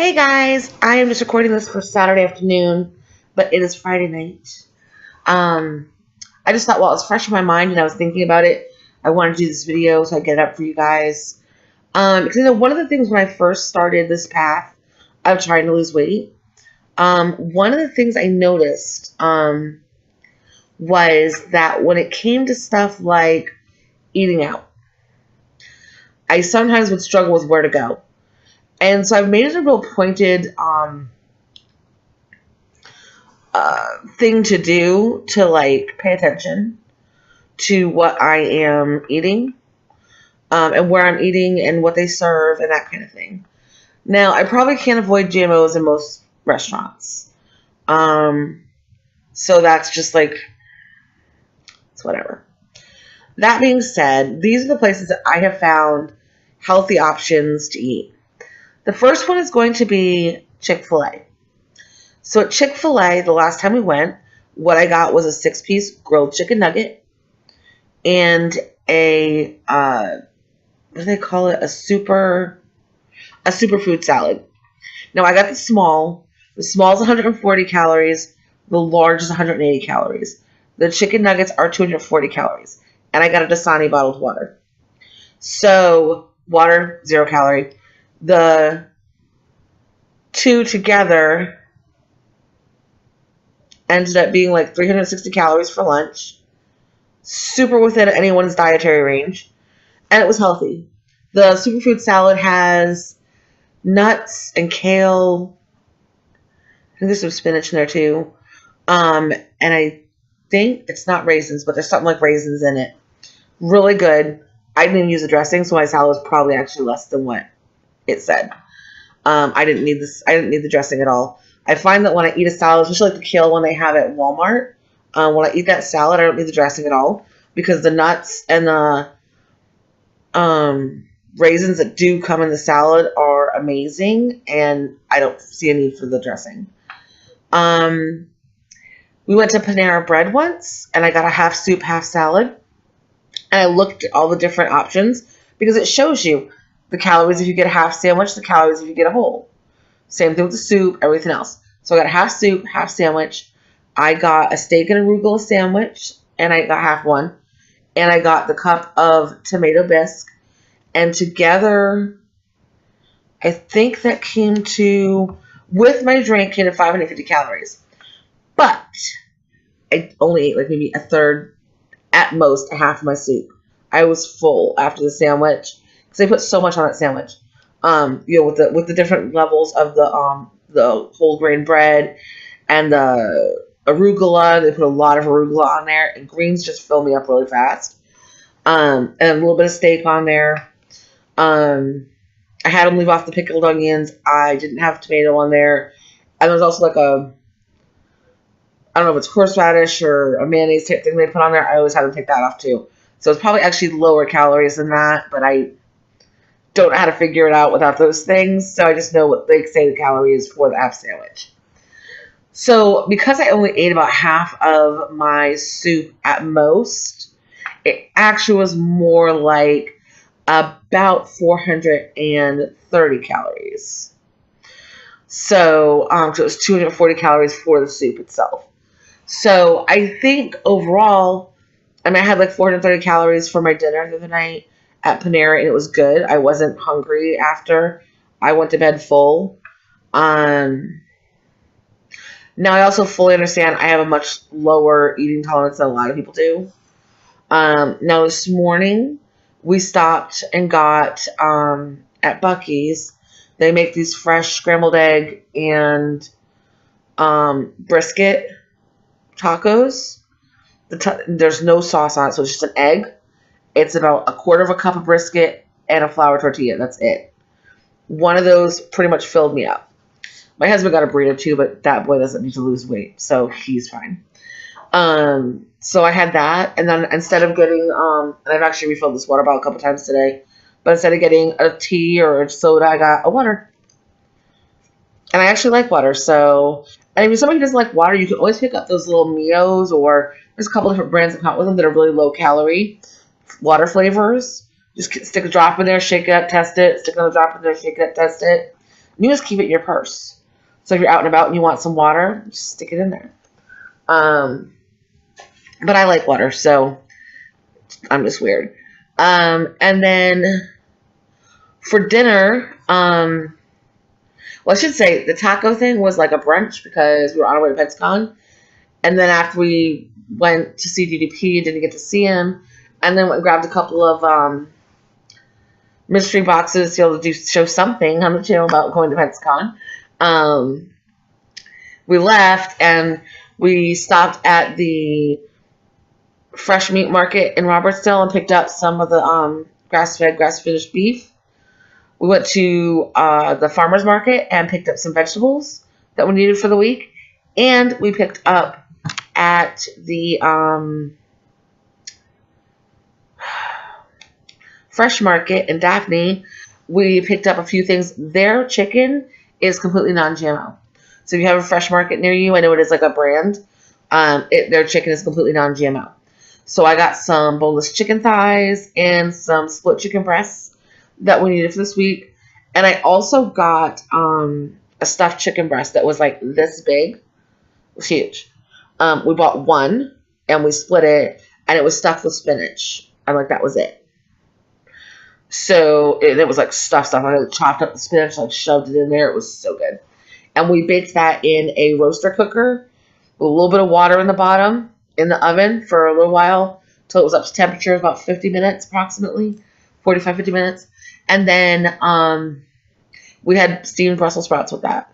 Hey guys, I am just recording this for Saturday afternoon, but it is Friday night. I just thought while it was fresh in my mind and I was thinking about it, I wanted to do this video so I get it up for you guys. Because one of the things when I first started this path of trying to lose weight, one of the things I noticed was that when it came to stuff like eating out, I sometimes would struggle with where to go. And so I've made it a real pointed thing to do to pay attention to what I am eating and where I'm eating and what they serve and that kind of thing. Now, I probably can't avoid GMOs in most restaurants. So that's just it's whatever. That being said, these are the places that I have found healthy options to eat. The first one is going to be Chick-fil-A. So at Chick-fil-A, the last time we went, what I got was a 6-piece grilled chicken nugget and a, what do they call it? A superfood salad. Now, I got the small. The small is 140 calories. The large is 180 calories. The chicken nuggets are 240 calories. And I got a Dasani bottled water. So, water, 0 calorie. The two together ended up being 360 calories for lunch. Super within anyone's dietary range. And it was healthy. The superfood salad has nuts and kale. I think there's some spinach in there too. And I think it's not raisins, but there's something like raisins in it. Really good. I didn't even use the dressing, so my salad was probably actually less than what it said. I didn't need the dressing at all. I find that when I eat a salad, especially like the kale one they have at Walmart, when I eat that salad, I don't need the dressing at all because the nuts and the raisins that do come in the salad are amazing, and I don't see a need for the dressing. We went to Panera Bread once, and I got a half soup, half salad, and I looked at all the different options because it shows you the calories if you get a half sandwich, the calories if you get a whole. Same thing with the soup, everything else. So I got a half soup, half sandwich. I got a steak and arugula sandwich, and I got half one. And I got the cup of tomato bisque. And together, I think that came to, with my drink, came to 550 calories. But I only ate maybe a third, at most, a half of my soup. I was full after the sandwich. They put so much on that sandwich, with the different levels of the whole grain bread and the arugula. They put a lot of arugula on there, and greens just fill me up really fast. And a little bit of steak on there. I had them leave off the pickled onions. I didn't have tomato on there, and there's also I don't know if it's horseradish or a mayonnaise type thing they put on there. I always have them take that off too. So it's probably actually lower calories than that, but I don't know how to figure it out without those things, so I just know what they say the calorie is for the half sandwich. So because I only ate about half of my soup at most, it actually was more like about 430 calories. So it was 240 calories for the soup itself. So I think overall, I had 430 calories for my dinner the other night at Panera, and it was good. I wasn't hungry after. I went to bed full. Now, I also fully understand I have a much lower eating tolerance than a lot of people do. Now, this morning, we stopped and got, at Buc-ee's, they make these fresh scrambled egg and brisket tacos. There's no sauce on it, so it's just an egg. It's about a quarter of a cup of brisket and a flour tortilla. That's it. One of those pretty much filled me up. My husband got a burrito too, but that boy doesn't need to lose weight, so he's fine. So I had that, and then instead of getting, and I've actually refilled this water bottle a couple times today, but instead of getting a tea or a soda, I got a water. And I actually like water, so, and if you're somebody who doesn't like water, you can always pick up those little Mios, or there's a couple different brands that come out with them that are really low calorie water flavors. Just stick a drop in there, shake it up, test it. Stick another drop in there, shake it up, test it. You just keep it in your purse. So if you're out and about and you want some water, just stick it in there. But I like water, so I'm just weird. And then for dinner, well, I should say the taco thing was like a brunch because we were on our way to PetsCon. And then after we went to see DDP, didn't get to see him, and then went and grabbed a couple of mystery boxes to be able to show something on the channel about going to PetsCon. We left and we stopped at the fresh meat market in Robertsdale and picked up some of the grass-fed, grass-finished beef. We went to the farmer's market and picked up some vegetables that we needed for the week. And we picked up at the fresh market in Daphne. We picked up a few things. Their chicken is completely non-GMO. So if you have a fresh market near you, I know it is like a brand, their chicken is completely non-GMO. So I got some boneless chicken thighs and some split chicken breasts that we needed for this week. And I also got a stuffed chicken breast that was like this big. It was huge. We bought one and we split it, and it was stuffed with spinach. And like that was it. So it was like stuff. I chopped up the spinach, like shoved it in there. It was so good. And we baked that in a roaster cooker with a little bit of water in the bottom in the oven for a little while till it was up to temperature, about 50 minutes approximately, 45, 50 minutes. And then we had steamed Brussels sprouts with that.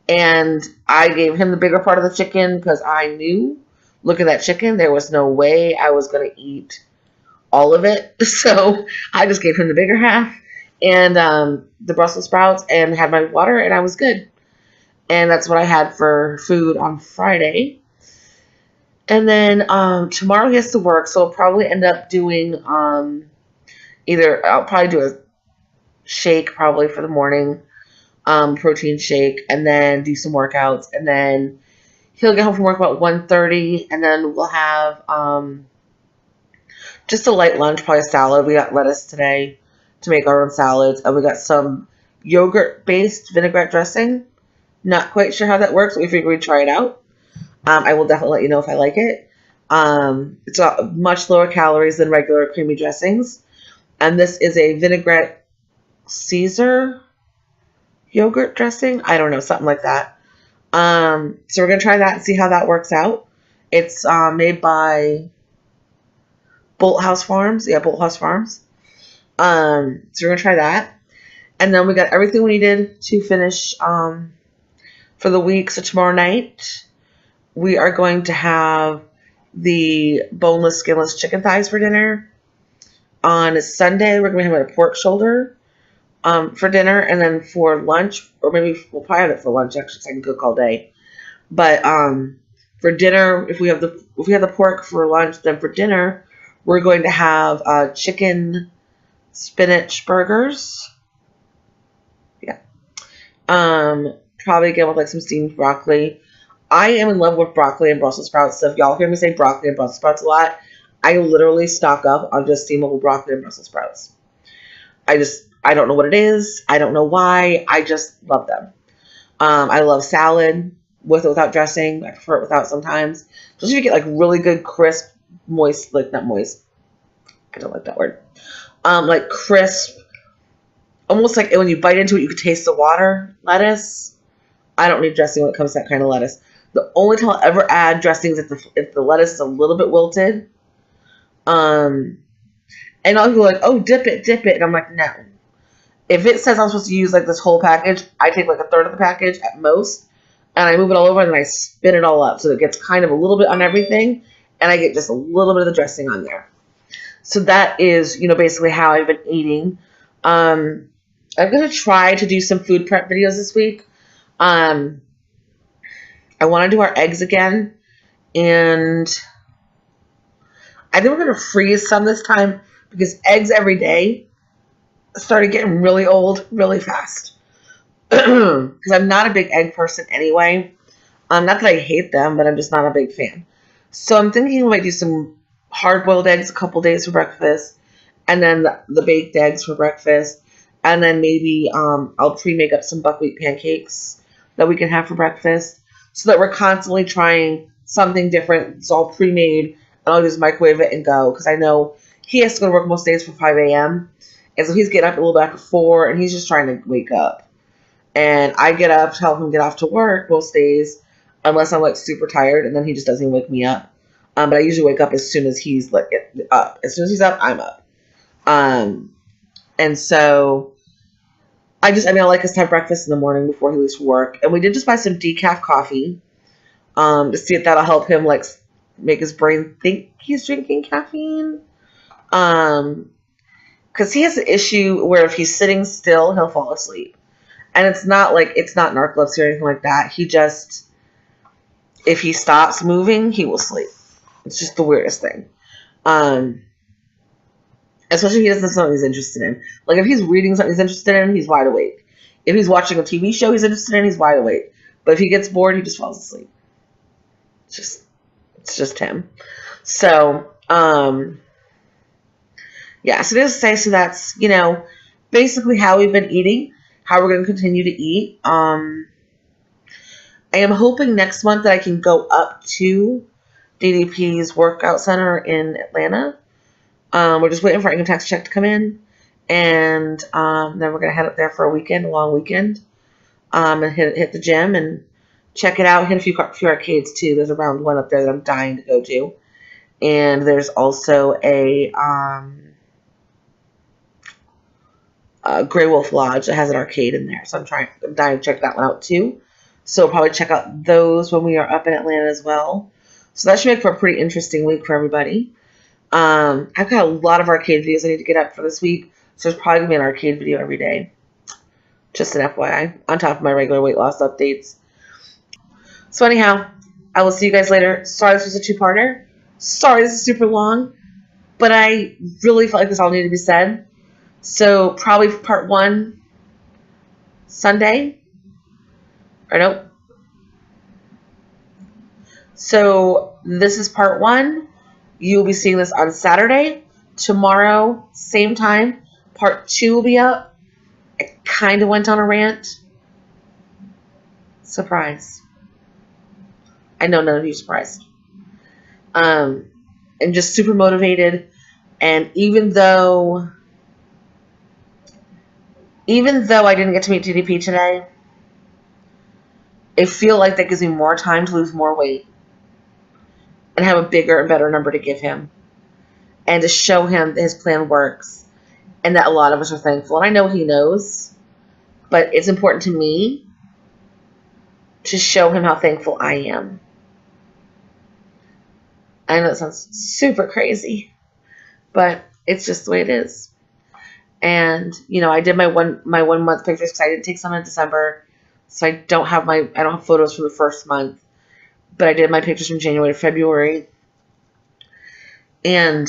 And I gave him the bigger part of the chicken because I knew, look at that chicken, there was no way I was going to eat all of it. So I just gave him the bigger half and the Brussels sprouts and had my water, and I was good. And that's what I had for food on Friday. And then tomorrow he has to work, so I'll probably end up doing either I'll probably do a shake probably for the morning, protein shake, and then do some workouts. And then he'll get home from work about 1:30, and then we'll have just a light lunch, probably a salad. We got lettuce today to make our own salads, and we got some yogurt-based vinaigrette dressing. Not quite sure how that works, but we figured we'd try it out. I will definitely let you know if I like it. It's got much lower calories than regular creamy dressings. And this is a vinaigrette Caesar yogurt dressing. I don't know, something like that. So we're going to try that and see how that works out. It's made by Bolthouse Farms. Yeah, Bolthouse Farms. So we're going to try that. And then we got everything we needed to finish for the week. So tomorrow night, we are going to have the boneless, skinless chicken thighs for dinner. On Sunday, we're going to have a pork shoulder for dinner. And then for lunch, or maybe we'll probably have it for lunch, actually, so I can cook all day. But for dinner, if we have the pork for lunch, then for dinner, we're going to have chicken spinach burgers. Yeah. Probably again with like some steamed broccoli. I am in love with broccoli and Brussels sprouts. So if y'all hear me say broccoli and Brussels sprouts a lot, I literally stock up on just steamable broccoli and Brussels sprouts. I don't know what it is. I don't know why. I just love them. I love salad with or without dressing. I prefer it without sometimes. Especially if you get like really good crisp, moist, like not moist. I don't like that word. Like crisp, almost like when you bite into it, you could taste the water lettuce. I don't need dressing when it comes to that kind of lettuce. The only time I'll ever add dressing is if the lettuce is a little bit wilted. And all people are like, oh, dip it. And I'm like, no. If it says I'm supposed to use like this whole package, I take like a third of the package at most, and I move it all over, and then I spin it all up so it gets kind of a little bit on everything, and I get just a little bit of the dressing on there. So that is, basically how I've been eating. I'm going to try to do some food prep videos this week. I want to do our eggs again, and I think we're going to freeze some this time because eggs every day started getting really old really fast. Because I'm not a big egg person anyway. Not that I hate them, but I'm just not a big fan. So I'm thinking we might do some hard-boiled eggs a couple days for breakfast, and then the baked eggs for breakfast, And then maybe I'll pre-make up some buckwheat pancakes that we can have for breakfast, so that we're constantly trying something different. It's all pre-made, and I'll just microwave it and go, because I know he has to go to work most days for 5 a.m. And so he's getting up a little bit after 4, and he's just trying to wake up. And I get up to help him get off to work most days, unless I'm like super tired, and then he just doesn't wake me up. But I usually wake up as soon as he's like up. As soon as he's up, I'm up. And so I like us to have breakfast in the morning before he leaves for work. And we did just buy some decaf coffee to see if that'll help him like make his brain think he's drinking caffeine. Because he has an issue where if he's sitting still, he'll fall asleep. And it's not narcolepsy or anything like that. He just, if he stops moving, he will sleep. It's just the weirdest thing. Especially if he doesn't have something he's interested in. Like if he's reading something he's interested in, he's wide awake. If he's watching a TV show he's interested in, he's wide awake. But if he gets bored, he just falls asleep. It's just him. So, yeah, so that's, basically how we've been eating, how we're going to continue to eat. I am hoping next month that I can go up to DDP's workout center in Atlanta. We're just waiting for our income tax check to come in, and then we're going to head up there for a long weekend, and hit the gym and check it out, hit a few arcades too. There's a round one up there that I'm dying to go to, and there's also a Grey Wolf Lodge that has an arcade in there, so I'm dying to check that one out too. So we'll probably check out those when we are up in Atlanta as well. So that should make for a pretty interesting week for everybody. I've got a lot of arcade videos I need to get up for this week, so there's probably going to be an arcade video every day. Just an FYI, on top of my regular weight loss updates. So anyhow, I will see you guys later. Sorry this was a two-parter. Sorry this is super long, but I really felt like this all needed to be said. So probably part 1 Sunday. Or nope. So this is part 1. You will be seeing this on Saturday. Tomorrow, same time, part 2 will be up. I kind of went on a rant. Surprise. I know none of you are surprised. And just super motivated. And even though I didn't get to meet DDP today, I feel like that gives me more time to lose more weight and have a bigger and better number to give him, and to show him that his plan works, and that a lot of us are thankful. And I know he knows, but it's important to me to show him how thankful I am. I know it sounds super crazy, but it's just the way it is. And I did my one month pictures because I didn't take some in December, so I don't have photos from the first month. But I did my pictures from January to February. And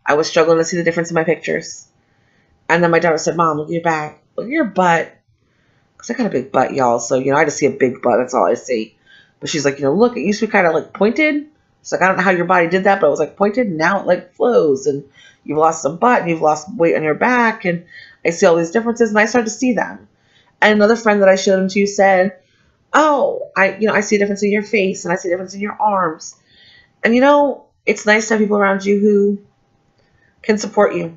I was struggling to see the difference in my pictures. And then my daughter said, Mom, look at your back. Look at your butt. Because I got a big butt, y'all. So, I just see a big butt. That's all I see. But she's like, look, it used to be kind of like pointed. She's like, I don't know how your body did that, but it was like pointed. And now it like flows. And you've lost some butt. And you've lost weight on your back. And I see all these differences. And I started to see them. And another friend that I showed them to said, oh, I see a difference in your face, and I see a difference in your arms. And it's nice to have people around you who can support you.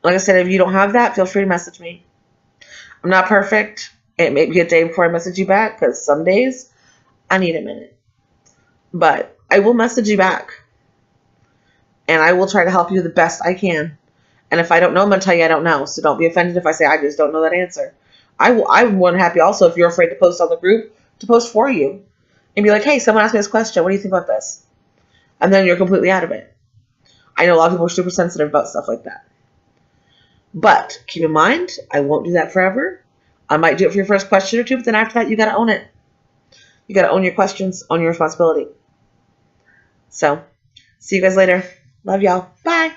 Like I said, if you don't have that, feel free to message me. I'm not perfect. It may be a day before I message you back, because some days I need a minute. But I will message you back. And I will try to help you the best I can. And if I don't know, I'm going to tell you I don't know. So don't be offended if I say I just don't know that answer. I'm more than happy also, if you're afraid to post on the group, to post for you. And be like, hey, someone asked me this question. What do you think about this? And then you're completely out of it. I know a lot of people are super sensitive about stuff like that. But keep in mind, I won't do that forever. I might do it for your first question or two, but then after that, you got to own it. You got to own your questions, own your responsibility. So, see you guys later. Love y'all. Bye.